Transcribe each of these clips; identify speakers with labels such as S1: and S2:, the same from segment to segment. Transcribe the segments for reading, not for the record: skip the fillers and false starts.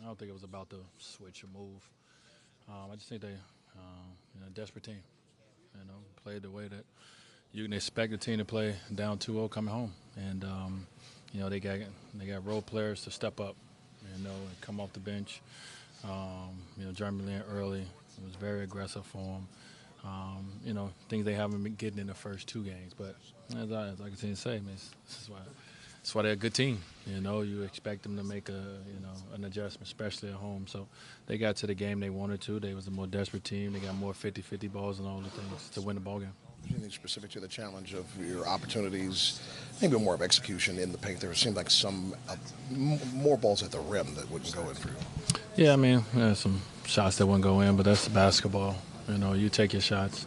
S1: don't think it was about the switch or move. I just think they, desperate team. Played the way that you can expect a team to play down 2-0 coming home, and they got role players to step up, and come off the bench. Jeremy Lin early it was very aggressive for them. Things they haven't been getting in the first two games, but as I continue to say, man, that's why they're a good team. You expect them to make an adjustment, especially at home. So they got to the game they wanted to. They was a more desperate team. They got more 50-50 balls and all the things to win the ball game.
S2: Anything specific to the challenge of your opportunities, maybe more of execution in the paint? There seemed like some more balls at the rim that wouldn't go in for you.
S1: Yeah, I mean, there's some shots that wouldn't go in, but that's basketball. You take your shots.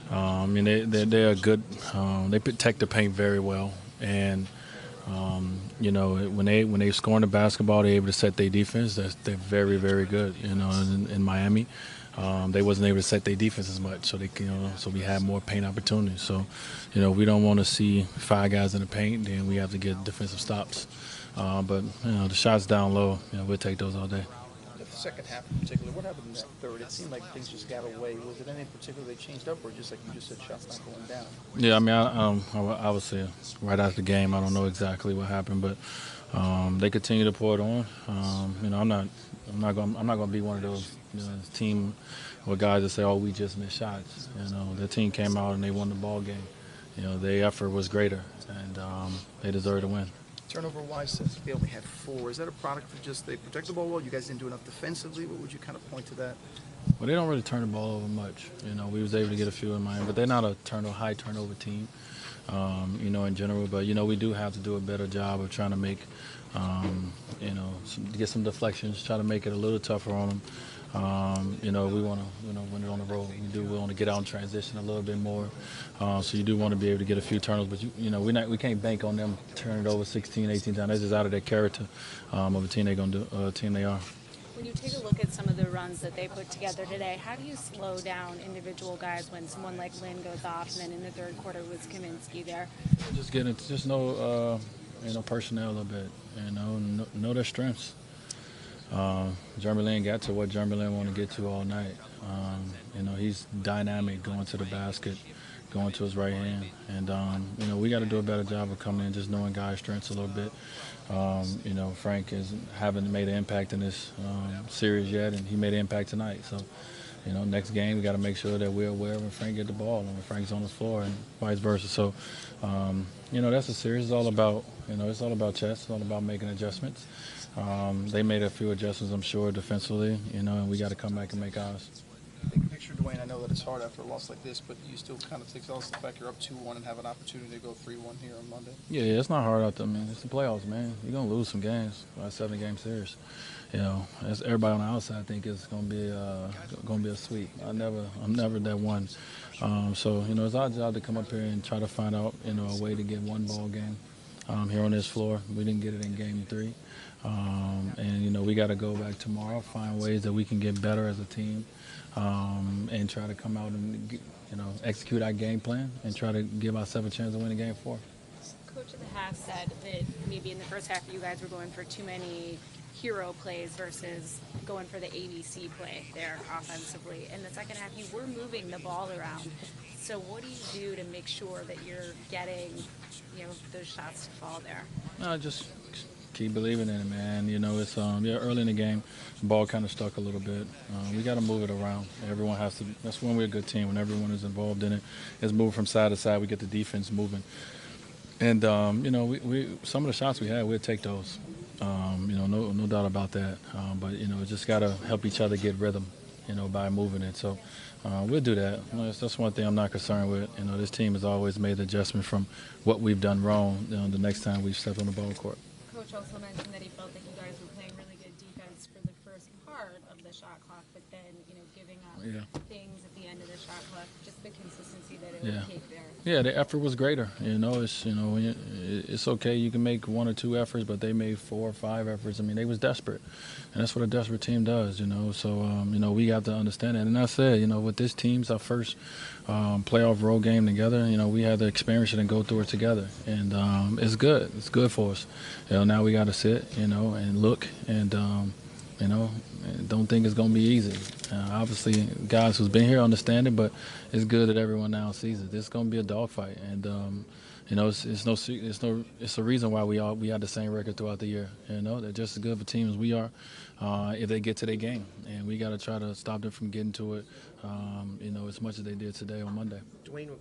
S1: They're good. They protect the paint very well, and when they score in the basketball, they're able to set their defense. They're very, very good. In Miami, they wasn't able to set their defense as much, so so we had more paint opportunities. So, we don't want to see five guys in the paint, then we have to get defensive stops. But the shots down low, we'll take those all day.
S3: The second half in particular, what happened in that third? It seemed like things just got away. Was it anything particular they changed up, or just like you just said, shots not going down?
S1: Yeah, I mean, I would say right after the game, I don't know exactly what happened, but they continue to pour it on. I'm not gonna be one of those team or guys that say, "Oh, we just missed shots." The team came out and they won the ball game. Their effort was greater, and they deserve to win.
S3: Turnover-wise, they only had 4. Is that a product of just they protect the ball well? You guys didn't do enough defensively. What would you kind of point to that?
S1: Well, they don't really turn the ball over much. We was able to get a few in Miami, but they're not a high turnover team, in general. But, we do have to do a better job of trying to make, get some deflections, try to make it a little tougher on them. We want to, when they're on the road, we want to get out and transition a little bit more. So you do want to be able to get a few turnovers, but we can't bank on them turning it over 16, 18 times. That's just out of their character of a team team they are.
S4: When you take a look at some of the runs that they put together today, how do you slow down individual guys when someone like Lynn goes off, and then in the third quarter was Kaminsky there?
S1: Just know personnel a little bit, know their strengths. Jeremy Lin got to what Jeremy Lin wanted to get to all night. He's dynamic going to the basket, going to his right hand. And, we got to do a better job of coming in, just knowing guys' strengths a little bit. Frank haven't made an impact in this series yet, and he made an impact tonight. So, next game we got to make sure that we're aware when Frank get the ball and when Frank's on the floor and vice versa. So, that's a series. It's all about, it's all about chess. It's all about making adjustments. They made a few adjustments, I'm sure, defensively, and we got to come back and make ours.
S3: Big picture, Dwyane, I know that it's hard after a loss like this, but you still kind of take solace in the fact you're up 2-1 and have an opportunity to go 3-1 here on Monday.
S1: Yeah, it's not hard out there, man. It's the playoffs, man. You're going to lose some games, a 7-game series. As everybody on the outside think it's going to be a sweep. I'm never that one. So, it's our job to come up here and try to find out, a way to get one ball game here on this floor. We didn't get it in game 3. And we got to go back tomorrow, find ways that we can get better as a team, and try to come out and execute our game plan and try to give ourselves a chance to win a game 4.
S4: Coach of the half said that maybe in the first half you guys were going for too many hero plays versus going for the ABC play there offensively. In the second half, you were moving the ball around. So what do you do to make sure that you're getting, those shots to fall there?
S1: Just keep believing in it, man. It's early in the game, the ball kind of stuck a little bit. We got to move it around. Everyone has to. That's when we're a good team. When everyone is involved in it, it's moving from side to side. We get the defense moving, and we some of the shots we had, we'll take those. No doubt about that. But just got to help each other get rhythm, by moving it. So we'll do that. That's one thing I'm not concerned with. This team has always made the adjustment from what we've done wrong the next time we've stepped on the ball court.
S4: Coach also mentioned that he felt that you guys were playing really good defense for the first part of the shot clock, but then, giving up things at the end of the shot clock, just the consistency that it would take there.
S1: Yeah, the effort was greater. It's okay. You can make 1 or 2 efforts, but they made 4 or 5 efforts. I mean, they was desperate, and that's what a desperate team does. So we have to understand that. And I said, with this team's our first playoff road game together. We had to experience it and go through it together, and it's good. It's good for us. Now we got to sit, and look, and you know, don't think it's going to be easy. Obviously, guys who's been here understand it, but it's good that everyone now sees it. This is going to be a dogfight, and you know, it's a reason why we have the same record throughout the year. You know, they're just as good of a team as we are if they get to their game, and we got to try to stop them from getting to it. You know, as much as they did today on Monday.
S5: Dwyane